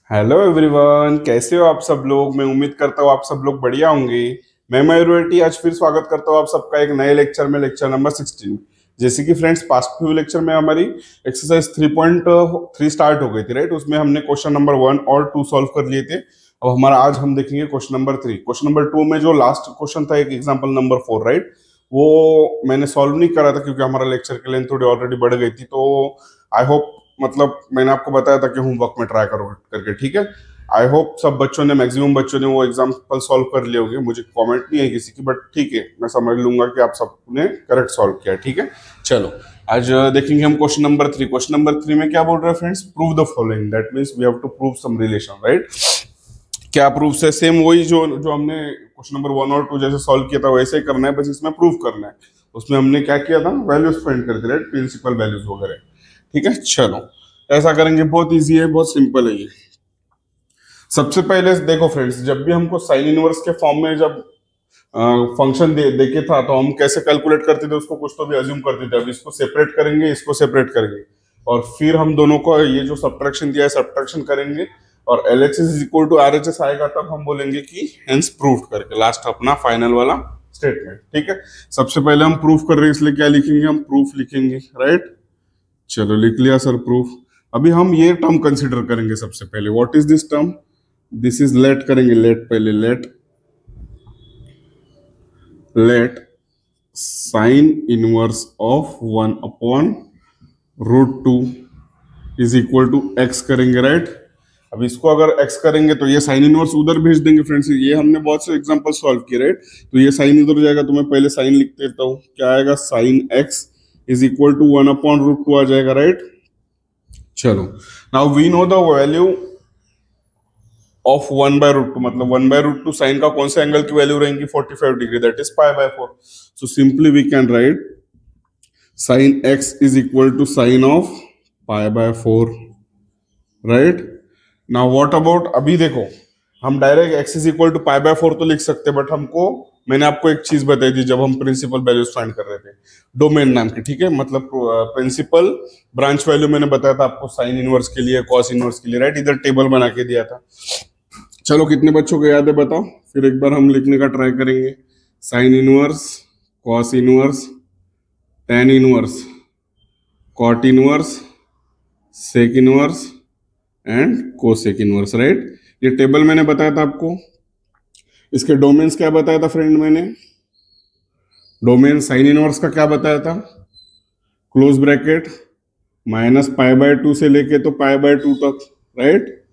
Hello everyone, कैसे हो आप सब लोग। मैं उम्मीद करता हूँ आप सब लोग बढ़िया होंगे। मैं मयूर आज फिर स्वागत करता हूँ आप सबका एक नए लेक्चर में, लेक्चर नंबर 16। जैसे कि फ्रेंड्स, पास्ट फ्यू लेक्चर में हमारी एक्सरसाइज 3.3 स्टार्ट हो गई थी, राइट। उसमें हमने क्वेश्चन नंबर 1 और 2 सॉल्व कर लिए थे। अब हमारा आज हम देखेंगे क्वेश्चन नंबर 3। क्वेश्चन नंबर 2 में जो लास्ट क्वेश्चन था, एक एग्जाम्पल नंबर 4, राइट, वो मैंने सॉल्व नहीं करा था क्योंकि हमारा लेक्चर की लेंथ थोड़ी ऑलरेडी बढ़ गई थी। तो आई होप, मतलब मैंने आपको बताया था कि होमवर्क में ट्राई करो करके, ठीक है। आई होप सब बच्चों ने, मैक्सिमम बच्चों ने वो एग्जाम्पल सॉल्व कर लिए होंगे। मुझे कमेंट नहीं है किसी की, बट ठीक है, मैं समझ लूंगा कि आप सबने करेक्ट सॉल्व किया, ठीक है। चलो, आज देखेंगे हम क्वेश्चन नंबर 3। क्वेश्चन नंबर 3 में क्या बोल रहे हैं friends? Prove the following. That means we have to prove some relation, right. क्या प्रूफ है? सेम वही जो जो हमने क्वेश्चन नंबर 1 और 2 जैसे सॉल्व किया था वैसे ही करना है, बस इसमें प्रूफ करना है। उसमें हमने क्या किया था? वैल्यूज फाइंड करते, राइट, प्रिंसिपल वैल्यूज वगैरह, ठीक है। चलो, ऐसा करेंगे, बहुत इजी है, बहुत सिंपल है ये। सबसे पहले देखो फ्रेंड्स, जब भी हमको साइन इनवर्स के फॉर्म में जब फंक्शन देके था तो हम कैसे कैलकुलेट करते थे उसको, कुछ तो भी अज्यूम करते थे। अब इसको सेपरेट करेंगे, इसको सेपरेट करेंगे, और फिर हम दोनों को ये जो सब्ट्रैक्शन दिया है सब्ट्रैक्शन करेंगे, और LHS is equal to RHS आएगा, तब हम बोलेंगे कि हेंस प्रूव करके लास्ट अपना फाइनल वाला स्टेटमेंट, ठीक है। सबसे पहले हम प्रूफ कर रहे हैं, इसलिए क्या लिखेंगे? हम प्रूफ लिखेंगे, राइट। चलो, लिख लिया सर प्रूफ। अभी हम ये टर्म कंसिडर करेंगे सबसे पहले। What is this term? This is let करेंगे। लेट पहले let sine inverse of 1/√2 is equal to x करेंगे, राइट। अब इसको अगर x करेंगे तो ये साइन इनवर्स उधर भेज देंगे फ्रेंड्स। ये हमने बहुत से एग्जांपल सॉल्व किए, राइट। तो ये साइन इधर जाएगा, तो मैं पहले साइन लिख देता हूँ। क्या आएगा? Sine x is equal to 1/√2 आ जाएगा, राइट। चलो, now we know the value of 1/√2, मतलब 1/√2 साइन का कौन सा एंगल की वैल्यू रहेंगी? 45 degree, that is π/4। So simply we can write sine x is equal to sine of π/4, right. Now what about, अभी देखो, हम direct x is equal to π/4 तो लिख सकते, बट हमको, मैंने आपको एक चीज बताई थी जब हम प्रिंसिपल वैल्यूज फाइंड कर रहे थे, डोमेन नाम की, ठीक है। मतलब प्रिंसिपल ब्रांच वैल्यू मैंने बताया था आपको साइन इनवर्स के लिए, कॉस इनवर्स के लिए, राइट। इधर टेबल बना के दिया था। चलो, कितने बच्चों को याद है बताओ? फिर एक बार हम लिखने का ट्राई करेंगे। Sine inverse, cos inverse, tan inverse, cot inverse, sec inverse and cosec inverse, right. ये टेबल मैंने बताया था आपको। इसके डोमेन्स क्या बताया था फ्रेंड? मैंने डोमेन साइन इनवर्स का क्या बताया था? क्लोज ब्रैकेट -π/2 से लेके तो π/2 तक, right.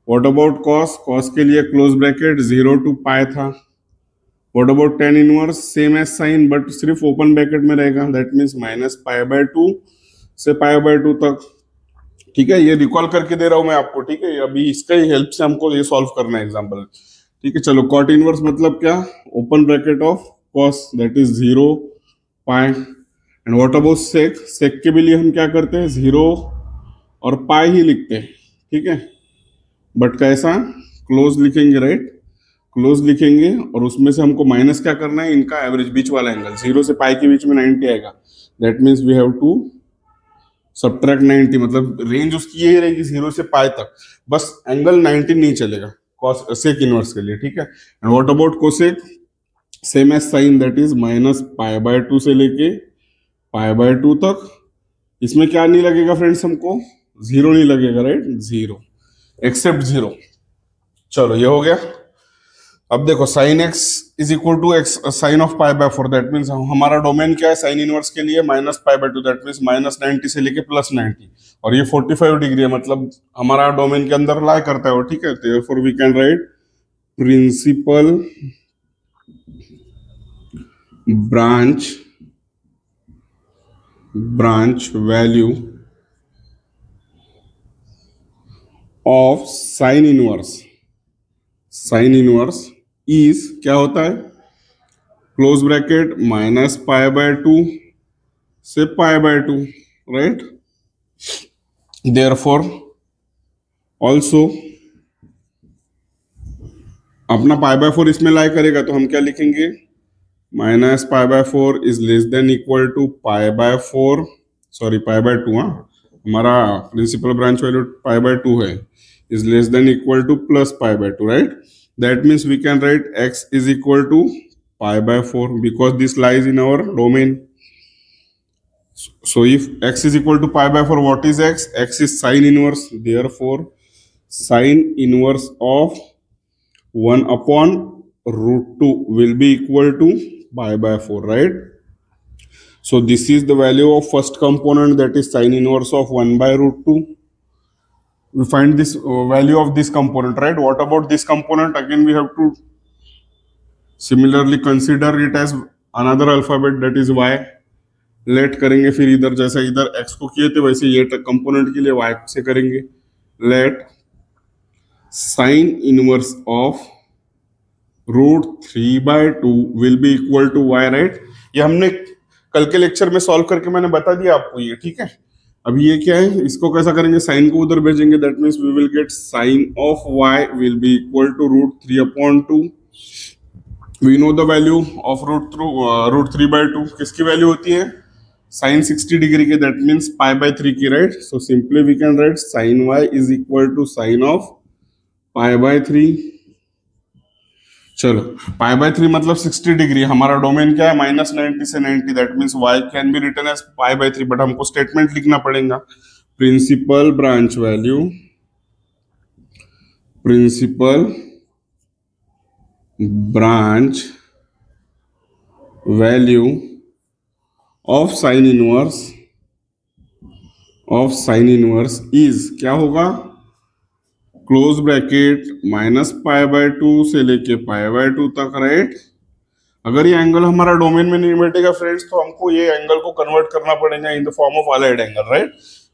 What about cos? Cos के लिए क्लोज ब्रैकेट 0 to π था। What about tan inverse? Same as sine, but सिर्फ ओपन ब्रैकेट में रहेगा, दैट मीन्स -π/2 से π/2 तक, ठीक है। ये रिकॉल करके दे रहा हूं मैं आपको, ठीक है। अभी इसका ही हेल्प से हमको ये सॉल्व करना है एग्जाम्पल, ठीक है। चलो, कॉट इनवर्स मतलब क्या? Open bracket of cos, that is 0 π। And what about sec? Sec के भी लिए हम क्या करते हैं? 0 और π ही लिखते हैं, ठीक है। बट कैसा? क्लोज लिखेंगे, राइट। क्लोज लिखेंगे, और उसमें से हमको माइनस क्या करना है? इनका एवरेज, बीच वाला एंगल। 0 से π के बीच में 90 आएगा, that means we have to subtract 90, मतलब रेंज उसकी यही रहेगी 0 से π तक, बस एंगल 90 नहीं चलेगा कॉस सेक इनवर्स के लिए, ठीक है। And what about cosec? Same as sine, that is -π/2 से लेके π/2 तक। इसमें क्या नहीं लगेगा फ्रेंड्स? हमको 0 नहीं लगेगा, राइट। 0 एक्सेप्ट 0। चलो, ये हो गया। अब देखो, sine x is equal to X sine of π/4, that means हमारा डोमेन क्या है साइन इनवर्स के लिए? -π/2, दैट मीन्स -90 से लेके +90, और ये 45 डिग्री है, मतलब हमारा डोमेन के अंदर लाई करता है वो, ठीक है। Therefore we can write principal branch value of sine inverse is क्या होता है? क्लोज ब्रैकेट -π/2 से π/2, राइट। देयरफॉर ऑल्सो अपना π/4 इसमें लाई करेगा, तो हम क्या लिखेंगे? -π/4 is less than equal to π/4, sorry π/2, हाँ, हमारा प्रिंसिपल ब्रांच वैल्यू π/2 है, is less than equal to plus pi by 2, right? That means we can write x is equal to pi by 4 because this lies in our domain. So if x is equal to pi by 4, what is x? X is sine inverse. Therefore, sine inverse of 1 upon root 2 will be equal to pi by 4, right? So this is the value of first component, that is sine inverse of 1 by root 2. We find this value of this component, right? What about this component? Again, we have to similarly consider it as another alphabet, that is y. Let करेंगे फिर इधर जैसा इधर x को किए थे वैसे ये कंपोनेंट के लिए y से करेंगे. Let sine inverse of root 3 by 2 will be equal to y, right? ये हमने कल के लेक्चर में सॉल्व करके मैंने बता दिया आपको ये, ठीक है? अभी ये क्या है, इसको कैसा करेंगे, साइन को उधर भेजेंगे. That means we will get sine of y will be equal to root 3 upon 2. We know the value of root 3 by 2. किसकी वैल्यू होती है? साइन 60 डिग्री के, दैट मीन्स पाई बाय 3 की, right? So simply we can write sine y is equal to sine of pi by 3. चलो, पाई by 3 मतलब 60 degree. हमारा domain क्या है? माइनस 90 से 90. That means y can be written as pi by 3, but हमको statement लिखना पड़ेगा. Principal branch value, principal branch value of sine inverse is क्या होगा? Close bracket minus pi by 2 से लेके पाई बाय 2 तक, राइट? अगर ये एंगल हमारा डोमेन में नहीं बैठेगा फ्रेंड्स, तो हमको ये एंगल को कन्वर्ट करना पड़ेगा इन the form of allied angle, right?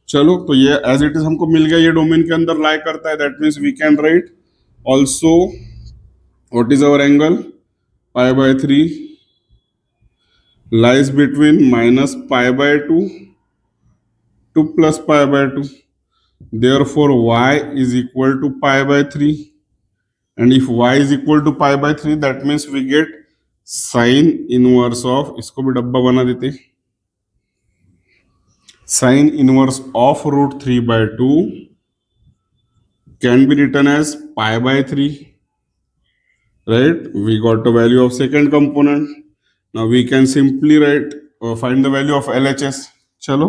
चलो, तो ये एज इट इज हमको मिल गया, ये डोमेन के अंदर लाई करता है. That means we can write also what is our angle? Pi by 3 lies between minus pi by 2 to plus pi by 2. Therefore, y is equal to pi by 3. And if y is equal to pi by 3, that means we get sine inverse of, इसको भी डब्बा बना देते, sine inverse of root 3 by 2 can be written as pi by 3. Right? We got the value of second component. Now we can simply write find the value of LHS. चलो,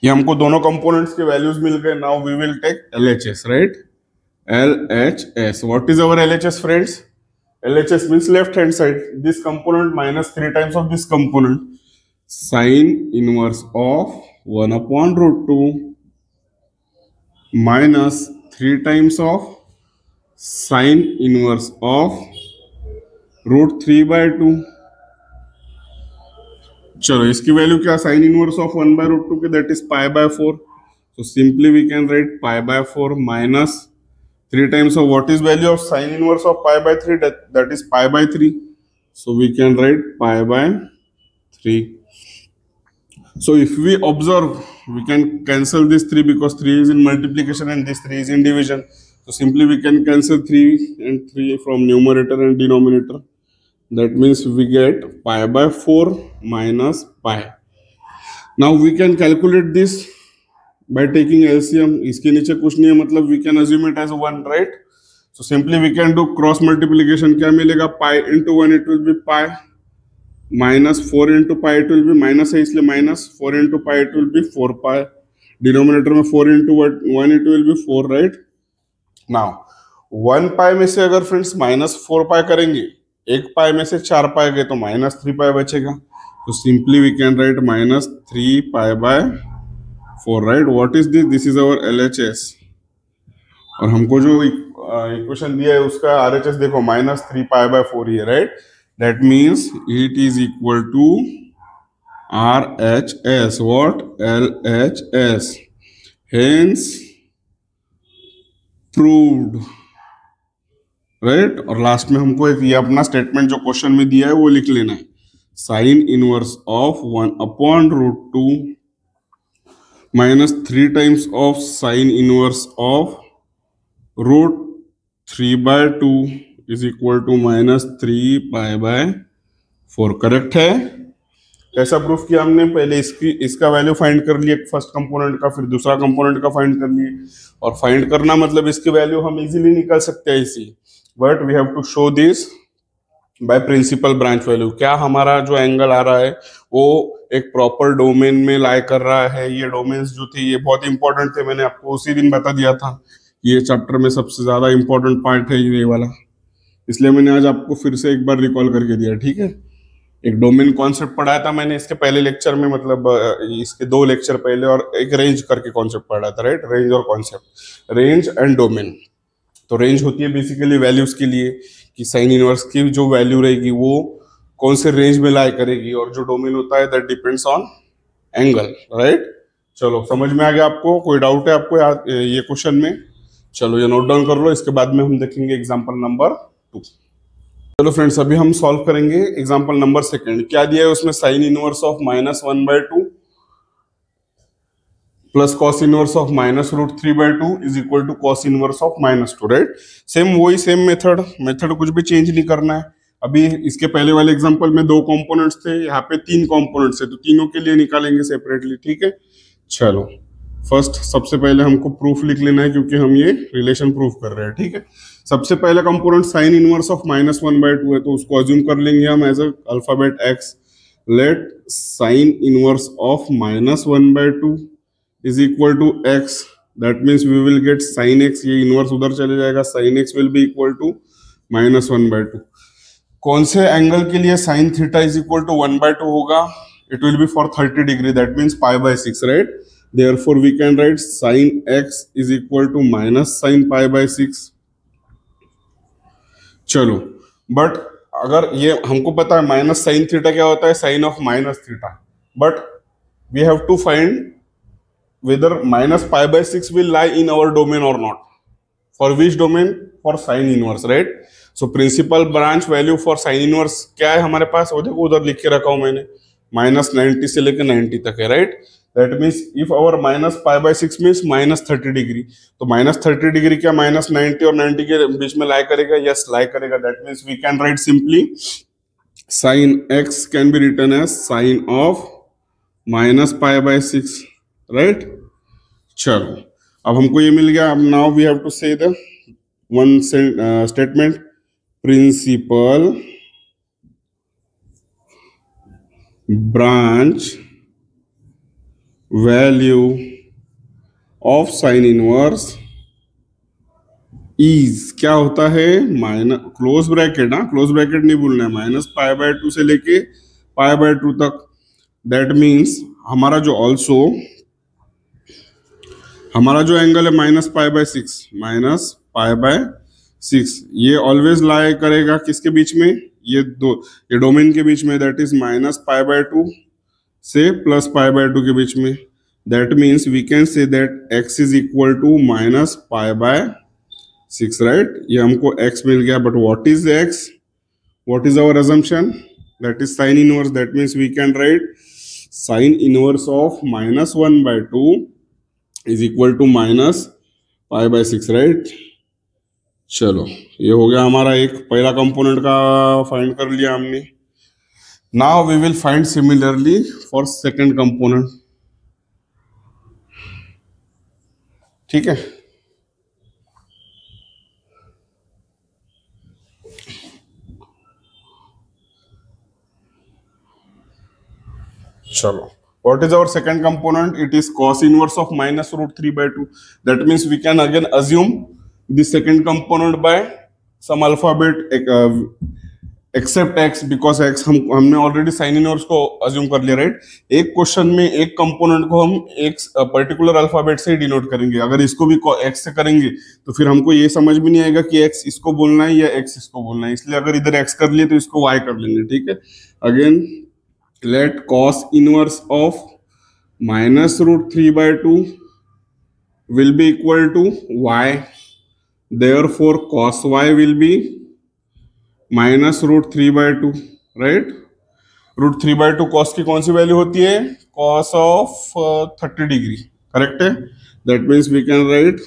ये हमको दोनों components के वैल्यूज मिल गए. Now we will take LHS, right? LHS. What is our LHS, friends? LHS means left hand side. This component minus 3 times of this component. Sine inverse of 1 upon root 2 minus 3 times of sine inverse of root 3 by 2. चलो, इसकी value क्या? Sine inverse of 1 by root 2 के, that is pi by 4. So simply we can write pi by 4 minus 3 times of what is value of sine inverse of pi by 3, that is pi by 3. So we can write pi by 3. So if we observe, we can cancel this 3 because 3 is in multiplication and this 3 is in division. So simply we can cancel 3 and 3 from numerator and denominator. That means we get pi by 4 minus pi. Now we can calculate this by taking LCM. इसके नीचे कुछ नहीं है, मतलब we can assume it as 1, right? So simply we can do cross multiplication. क्या मिलेगा? pi into 1 it will be pi, minus 4 into pi it will be minus है इसलिए minus 4 into pi it will be 4 pi. Denominator में 4 into 1 it will be 4, right? Now 1 पाई में से अगर friends minus 4 पाई करेंगे, 1 पाई में से 4 पाई गए तो माइनस 3 पाई बचेगा. तो simply we can write minus 3 pi by 4, right? What is this? This is our LHS. और हमको जो इक्वेशन दिया है उसका RHS देखो, माइनस 3 पाई बाय 4 ही है, right? That means it is equal to RHS. What? LHS. Hence proved, right? और लास्ट में हमको एक ये अपना स्टेटमेंट जो क्वेश्चन में दिया है वो लिख लेना है. Sine inverse of 1 upon root 2 minus 3 times of sine inverse of root 3 by 2 is equal to minus 3 pi by 4. Correct है? कैसा प्रूफ किया हमने, पहले इसका वैल्यू फाइंड कर लिए फर्स्ट कंपोनेंट का, फिर दूसरा कंपोनेंट का फाइंड कर लिए। और फाइंड करना मतलब इसकी वैल्यू हम इजीली निकाल सकते हैं इसी, but we have to show this by principal branch value. क्या हमारा जो एंगल आ रहा है वो एक प्रॉपर डोमेन में लाई कर रहा है। ये डोमेन्स जो थे ये बहुत इंपॉर्टेंट थे, मैंने आपको उसी दिन बता दिया था। ये चैप्टर में सबसे ज्यादा इंपॉर्टेंट पार्ट है ये वाला, इसलिए मैंने आज आपको फिर से एक बार रिकॉल करके दिया, ठीक है। एक डोमेन कॉन्सेप्ट पढ़ाया था मैंने इसके पहले लेक्चर में, मतलब इसके 2 लेक्चर पहले, और एक रेंज करके कॉन्सेप्ट पढ़ाया था, राइट। रेंज और कॉन्सेप्ट, रेंज एंड डोमेन। तो रेंज होती है बेसिकली वैल्यूज के लिए कि साइन इनवर्स की जो वैल्यू रहेगी वो कौन से रेंज में लाई करेगी, और जो डोमेन होता है that depends on angle, right. चलो समझ में आ गया आपको, कोई डाउट है आपको ये क्वेश्चन में? चलो ये नोट डाउन कर लो, इसके बाद में हम देखेंगे एग्जाम्पल नंबर 2। चलो फ्रेंड्स अभी हम सॉल्व करेंगे एग्जाम्पल नंबर 2। क्या दिया है उसमें, sine inverse of -1/2 plus cos inverse of -√3/2 is equal to cos inverse of -2, right. Same method कुछ भी चेंज नहीं करना है। अभी इसके पहले वाले एग्जांपल में 2 कंपोनेंट्स थे, यहाँ पे 3 कंपोनेंट्स है, तो तीनों के लिए निकालेंगे सेपरेटली, ठीक है। चलो फर्स्ट सबसे पहले हमको प्रूफ लिख लेना है, क्योंकि हम ये रिलेशन प्रूफ कर रहे हैं, ठीक है। सबसे पहला कंपोनेंट साइन इनवर्स ऑफ -1/2 है, तो उसको अज्यूम कर लेंगे हम as alphabet x। Let sine inverse of -1/2 is equal to x, that means we will get sine x, ये इनवर्स उधर चले जाएगा, sine x will be equal to -1/2। कौन से एंगल के लिए sine theta is equal to 1/2 होगा, it will be for 30 degree, that means π/6, right. Therefore we can write sin x is equal to minus sin π/6। चलो but अगर ये हमको पता है माइनस साइन थीटा क्या होता है, sine of minus theta, but we have to find whether minus π/6 will lie in our domain or not. For which domain? For sin inverse, right? So principal branch value for sin inverse क्या है हमारे पास, वो देखो उधर लिख के रखा हूं मैंने, -90 से लेकर 90 तक है, right. That means if our minus π/6 means -30 degree, तो -30 डिग्री क्या -90 और 90 के बीच में लाई करेगा? यस लाई करेगा। That means we can write simply sine x can be written as sine of -π/6, right. चलो अब हमको ये मिल गया। अब now we have to say the one statement, principal branch value of sine inverse is, क्या होता है, क्लोज ब्रैकेट, ना क्लोज ब्रैकेट नहीं भूलना है, -π/2 से लेके π/2 तक। दैट मीन्स हमारा जो एंगल है -π/6, ये ऑलवेज लाई करेगा किसके बीच में, ये डोमेन के बीच में, दैट इज -π/2 से +π/2 के बीच में। That means we can say that x is equal to -π/6, right. ये हमको x मिल गया, but what is x, what is our assumption, that is sine inverse. That means we can write sine inverse of -1/2 is equal to -π/6, right. चलो ये हो गया हमारा एक पहला कंपोनेंट का फाइंड कर लिया हमने। Now we will find similarly for second component, ठीक है। चलो what is our second component, it is cos inverse of -√3/2। that means we can again assume the second component by some alphabet except x, because x हमने already sine inverse को assume कर लिया, right. एक question में एक component को हम एक पर्टिकुलर अल्फाबेट से डिनोट करेंगे, अगर इसको भी x से करेंगे तो फिर हमको ये समझ भी नहीं आएगा कि x इसको बोलना है या x इसको बोलना है, इसलिए अगर इधर x कर लिए तो इसको y कर लेंगे, ठीक है। Again let cos inverse of -√3/2 will be equal to y, therefore cos y will be -√3/2, right। √3/2 cos की कौन सी वैल्यू होती है, cos of 30 डिग्री, करेक्ट है। That means we can write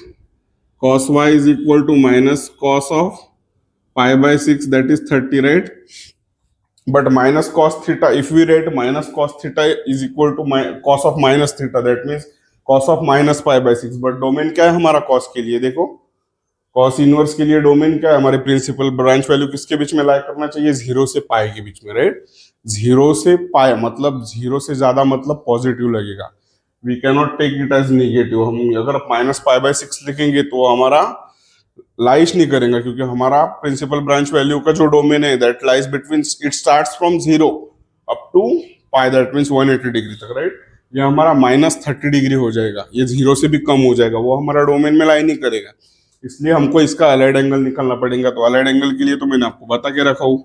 cos y is equal to minus cos of π/6, that is 30, right। But minus cos theta, if we write minus cos theta is equal to cos of minus theta, that means cos of minus pi by 6. But domain क्या है हमारा cos के लिए? देखो cos inverse के लिए domain क्या है हमारे? प्रिंसिपल ब्रांच वैल्यू किसके बीच में लाई करना चाहिए? 0 से पाई के बीच में, राइट? 0 से पाई मतलब 0 से ज्यादा मतलब पॉजिटिव लगेगा, we cannot take it as negative. हम अगर माइनस पाई बाय 6 लिखेंगे तो हमारा लाइज नहीं करेगा, क्योंकि हमारा प्रिंसिपल ब्रांच वैल्यू का जो डोमेन है that lies between, it starts from 0 up to pi, that means 180 degree तक, राइट? ये हमारा माइनस 30 डिग्री हो जाएगा, ये 0 से भी कम हो जाएगा, वो हमारा डोमेन में लाई नहीं करेगा। इसलिए हमको इसका अलाइड एंगल निकालना पड़ेगा। तो अलाइड एंगल के लिए तो मैंने आपको बता के रखा हूं,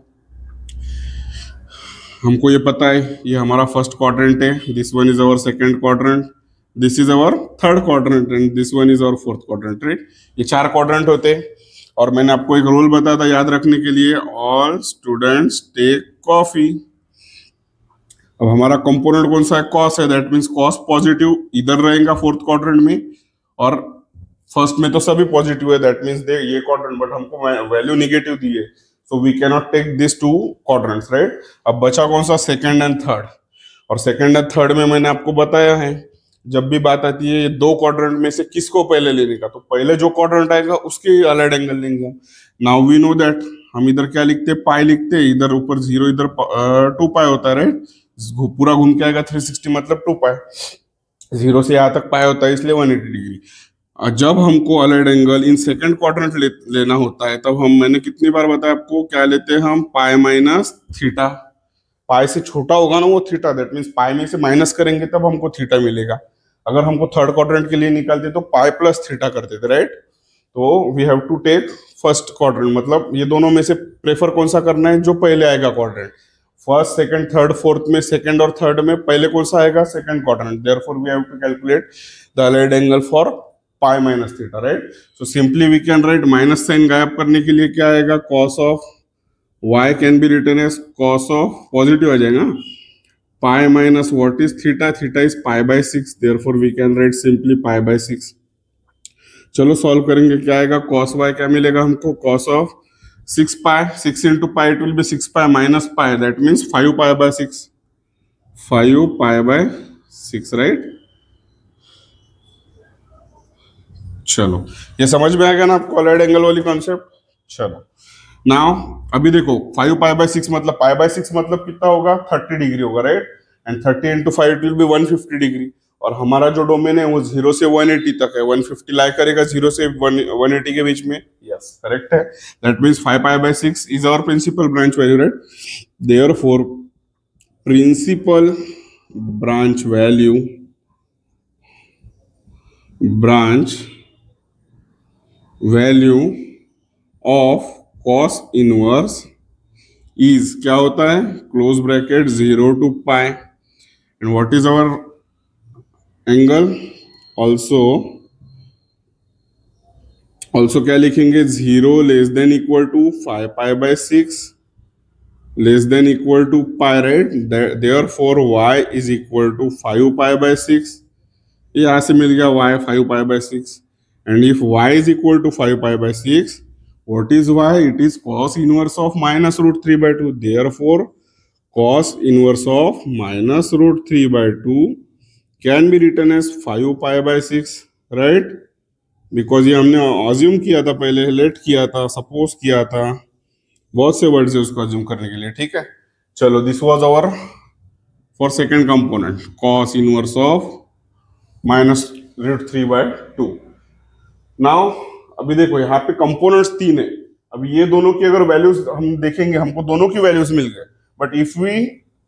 हमको ये पता है ये हमारा फर्स्ट क्वाड्रेंट है, this one is our second quadrant, this is our third quadrant and this one is our fourth quadrant, right? ये 4 क्वाड्रेंट होते हैं। और मैंने आपको एक रूल बताया था याद रखने के लिए, ऑल स्टूडेंट्स टेक कॉफी। अब हमारा कंपोनेंट कौन सा है? कॉस है, दैट मीन्स कॉस पॉजिटिव इधर रहेगा फोर्थ क्वाड्रेंट में, और फर्स्ट में तो सभी पॉजिटिव है, दैट मीन्स दे ये क्वाड्रेंट, बट हमको वैल्यू निगेटिव दी है, so we cannot take this 2 quadrants, right? अब बचा कौन सा? Second and third. और सेकंड एंड थर्ड में मैंने आपको बताया है जब भी बात आती है ये 2 क्वाड्रेंट में से किसको पहले लेने का, तो पहले जो क्वाड्रेंट आएगा उसके अलाइड एंगल लेंगे। नाउ वी नो दैट, हम इधर क्या लिखते हैं? पाई लिखते हैं, इधर ऊपर 0, इधर 2 पाई होता है, राइट? पूरा घूम के आएगा 360 मतलब 2 पाई, 0 से यहाँ तक पाई होता है, इसलिए 180 डिग्री। जब हमको allied angle in second quadrant लेना होता है तब हम, मैंने कितनी बार बताया आपको, क्या लेते हैं हम? पाई माइनस थीटा। पाई से छोटा होगा ना वो थीटा, दैट मीन्स पाई में से माइनस करेंगे तब हमको थीटा मिलेगा। अगर हमको थर्ड क्वाड्रेंट के लिए निकालते तो पाई प्लस थीटा करते थे, राइट? तो we have to take first quadrant, मतलब ये दोनों में से प्रेफर कौन सा करना है? जो पहले आएगा quadrant, first second third fourth में, सेकंड और थर्ड में पहले कौन सा आएगा? Second quadrant. Therefore we have to calculate the allied angle for pi minus theta, right? So simply we can write, minus sine गायब करने के लिए क्या आएगा? Cos of y can be written as cos of, positive आ जाएगा, pi minus what is theta? Theta is pi by 6, therefore we can write simply pi by 6। चलो solve करेंगे, क्या आएगा? कॉस y क्या मिलेगा हमको? Cos of 6 pi, 6 into pi it will B 6 pi minus pi, that means 5 pi by 6, 5 pi by 6, right? चलो ये समझ में आ गया ना आपको अलाइड एंगल वाली कॉन्सेप्ट? चलो नाउ अभी देखो 5 पाई बाय 6 मतलब, पाई बाय 6 मतलब कितना होगा? 30 डिग्री होगा, right? And 30 into 5 it will B 150 degree. और हमारा जो डोमेन है वो 0 से 180 तक है, 150 लाई करेगा 0 से 180 के बीच में, यस करेक्ट है। That means 5 pi by 6 is our principal branch value, right? Therefore principal branch value, branch value of cos inverse is, क्या होता है? Close bracket 0 to pi, and what is our angle? Also क्या लिखेंगे? 0 less than equal to 5 pi by 6 less than equal to pi, right? Therefore y is equal to 5 pi by 6, यहां से मिल गया y 5 pi by 6, and if y is equal to 5 pi by 6, what is y? It is cos inverse of minus root 3 by 2. Therefore, cos inverse of minus root 3 by 2 can be written as 5 pi by 6, right? Because ये हमने assume किया था पहले, let किया था, suppose किया था, बहुत से वर्ड है उसको assume करने के लिए, ठीक है? चलो this was our for second component, cos inverse of minus root 3 by 2. Now अभी देखो यहाँ पे कंपोनेंट्स 3 है, अब ये दोनों की अगर वैल्यूज हम देखेंगे, हमको दोनों की वैल्यूज मिल गए, बट इफ वी,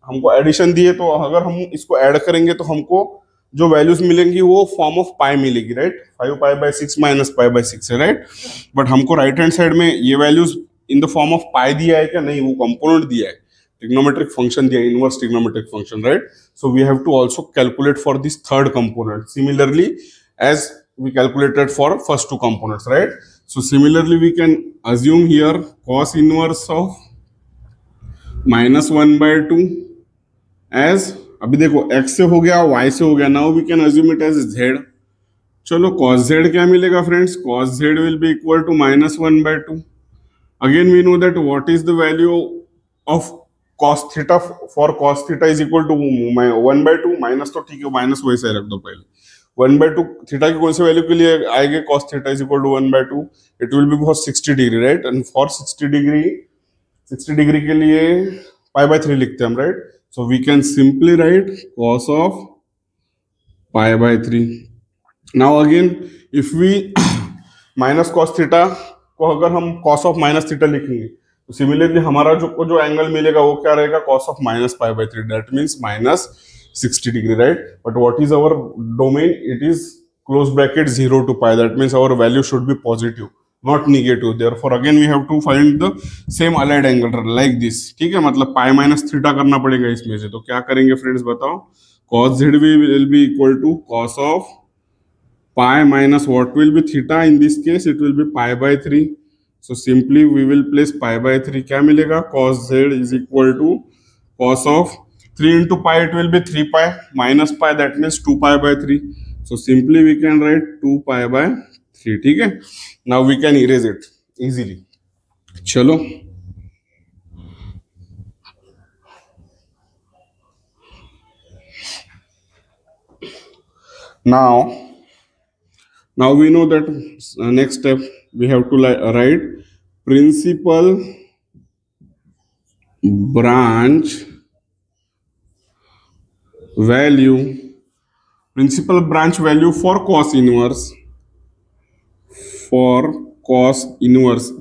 हमको एडिशन दिए तो अगर हम इसको ऐड करेंगे तो हमको जो वैल्यूज मिलेंगी वो फॉर्म ऑफ पाई मिलेगी, right? 5 pi by 6 minus pi by 6 है, राइट? बट हमको राइट हैंड साइड में ये values in the form of pi दिया है क्या? नहीं, वो कंपोनेंट दिया है, ट्रिग्नोमेट्रिक फंक्शन दिया है, inverse trigonometric function, right? So we have to also calculate for this third component similarly as we calculated for first 2 components, right? So similarly we can assume here cos inverse of minus 1 by 2 as, अभी देखो x से हो गया, y से हो गया, now we can assume it as z. चलो cos z क्या मिलेगा friends? cos z will be equal to minus 1 by 2. Again we know that what is the value of cos theta for cos theta is equal to 1/2 minus, तो ठीक है minus वैसे रख दो पहले, 1/2 थीटा की कौन सी वैल्यू के लिए आएगी, cos theta is equal to 1/2, it will be for 60 degree right, and for 60 degree के लिए π/3 लिखते हैं हम right, so we can simply write cos of π/3. Now again if we minus cos theta को अगर हम कॉस ऑफ माइनस थीटा लिखेंगे तो सिमिलरली हमारा जो एंगल मिलेगा वो क्या रहेगा, cos of minus π/3, that means minus 60 degree right. But what is our domain, it is close bracket 0 to π, that means our value should be positive not negative, therefore again we have to find the same allied angle like this. ठीक है, मतलब π-θ करना पड़ेगा इसमें से, तो क्या करेंगे फ्रेंड्स बताओ, cos z will be equal to cos of π minus what will be theta, in this case it will be π/3. So simply we will place π/3, क्या मिलेगा, cos z is equal to cos of 3 into π, it will be 3π minus π, that means 2π/3. So simply we can write 2π/3. ठीक है, now we can erase it easily. चलो now we know that next step we have to write principal branch value for cos inverse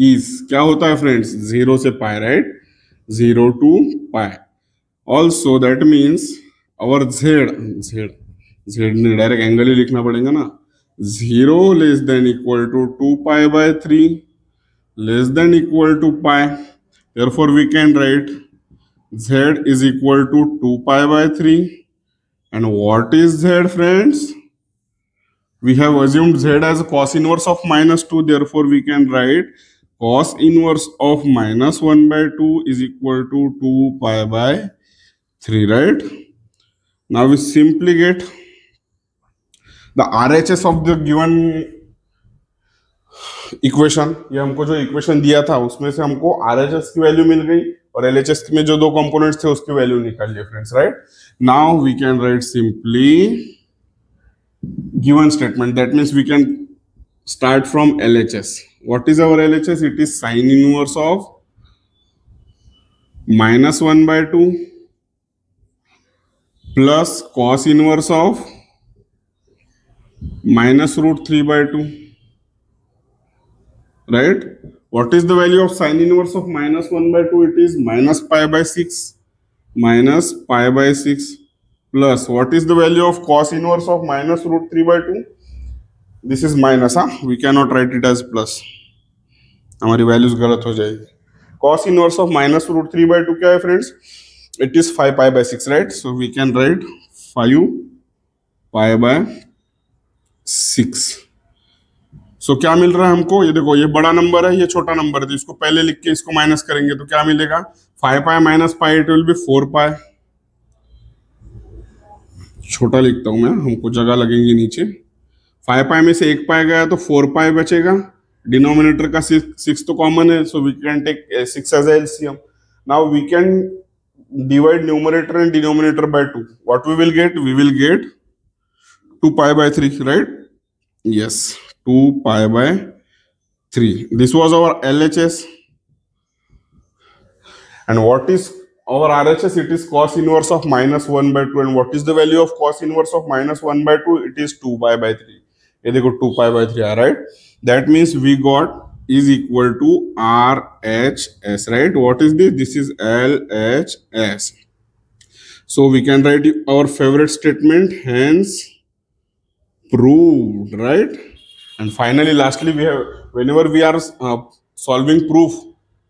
is क्या होता है friends, 0 से π right, 0 to π. also that means our z ने direct angle ही लिखना पड़ेगा ना, 0 less than equal to 2π/3 less than equal to π, therefore we can write z is equal to 2π/3. and what is z friends, we have assumed z as cos inverse of -2, therefore we can write cos inverse of -1/2 is equal to 2π/3 right. now we simply get the RHS of the given equation. ये हमको जो equation दिया था उसमें से हमको RHS की value मिल गई और LHS में जो दो कंपोनेंट्स थे उसकी वैल्यू निकाल लिया friends right. Now we can write simply given statement, that means we can start from LHS. What is our LHS, it is sine inverse of -1/2 plus cos inverse of -√3/2 right. what is the value of sin inverse of -1/2, it is -π/6 plus what is the value of cos inverse of -√3/2, this is minus, we cannot write it as plus, हमारी values गलत हो जाएगी. cos inverse of -√3/2 क्या है friends, it is 5π/6 right, so we can write 5π/6. सो क्या मिल रहा है हमको, ये देखो ये बड़ा नंबर है, ये छोटा नंबर है, तो इसको पहले लिख के इसको माइनस करेंगे तो क्या मिलेगा, 5π minus π, इट विल बी 4π. छोटा लिखता हूं मैं, हमको जगह लगेगी नीचे. 5π में से 1π गया तो 4π बचेगा, डिनोमिनेटर का 6 तो कॉमन है, so we can take 6 as LCM. Now we can divide numerator and denominator by 2. What we will get 2π/3 right. yes, 2π/3. this was our LHS. and what is our RHS, it is cos inverse of -1/2. and what is the value of cos inverse of -1/2, it is 2π/3. ये देखो 2π/3 right. that means we got is equal to RHS right. what is this, this is LHS. so we can write our favorite statement, hence proved right. and finally lastly we have, whenever we are solving proof,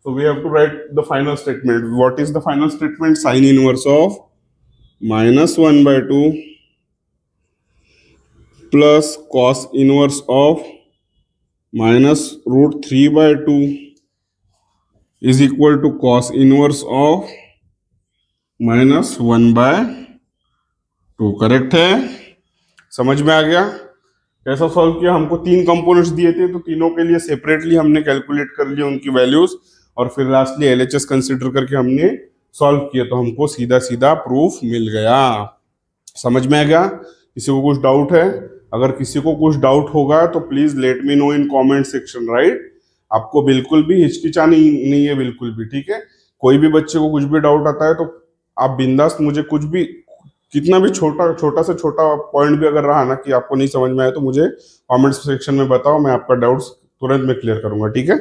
so we have to write the final statement. what is the final statement, sin inverse of -1/2 plus cos inverse of -√3/2 is equal to cos inverse of -1/2. Correct है, समझ में आ गया कैसा solve किया. हमको 3 components दिए थे तो तीनों के लिए सेपरेटली हमने कैलकुलेट कर लिया उनकी वैल्यूज, और फिर लास्टली LHS कंसीडर करके हमने सॉल्व किए तो हमको सीधा सीधा प्रूफ मिल गया। समझ में आ गया? किसी को कुछ डाउट है? अगर किसी को कुछ डाउट होगा तो please let me know in comment section, right? आपको बिल्कुल भी हिचकिचानी नहीं है, बिल्कुल भी, ठीक है? कोई भी बच्चे को कुछ भी डाउट आता है तो आप बिंदास मुझे कुछ भी, कितना भी छोटा छोटा से छोटा पॉइंट भी अगर रहा ना कि आपको नहीं समझ में आया तो मुझे कमेंट सेक्शन में बताओ, मैं आपका डाउट्स तुरंत में क्लियर करूंगा, ठीक है?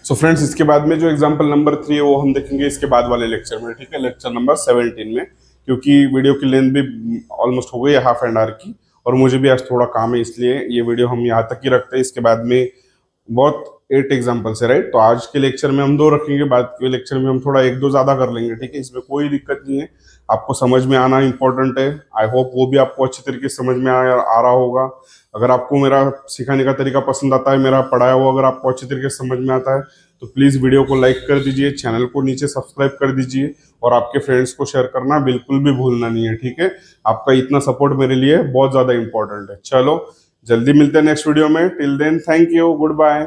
सो फ्रेंड्स, इसके बाद में जो एग्जांपल नंबर 3 है वो हम देखेंगे इसके बाद वाले लेक्चर में, ठीक है? लेक्चर नंबर 17 में, क्योंकि वीडियो की लेंथ भी ऑलमोस्ट हो गई है हाफ एन आवर की, और मुझे भी आज थोड़ा काम है, इसलिए ये वीडियो हम यहाँ तक ही रखते हैं। इसके बाद में बहुत 8 एग्जाम्पल्स है, राइट? तो आज के लेक्चर में हम 2 रखेंगे, बाद के लेक्चर में हम थोड़ा 1-2 ज्यादा कर लेंगे, ठीक है? इसमें कोई दिक्कत नहीं है, आपको समझ में आना इंपॉर्टेंट है। आई होप वो भी आपको अच्छी तरीके से समझ में आ रहा होगा। अगर आपको मेरा सिखाने का तरीका पसंद आता है, मेरा पढ़ाया हुआ अगर आपको अच्छी तरीके से समझ में आता है, तो प्लीज वीडियो को लाइक कर दीजिए, चैनल को नीचे सब्सक्राइब कर दीजिए, और आपके फ्रेंड्स को शेयर करना बिल्कुल भी भूलना नहीं है, ठीक है? आपका इतना सपोर्ट मेरे लिए बहुत ज्यादा इंपॉर्टेंट है। चलो, जल्दी मिलते हैं नेक्स्ट वीडियो में। Till then, thank you, good bye.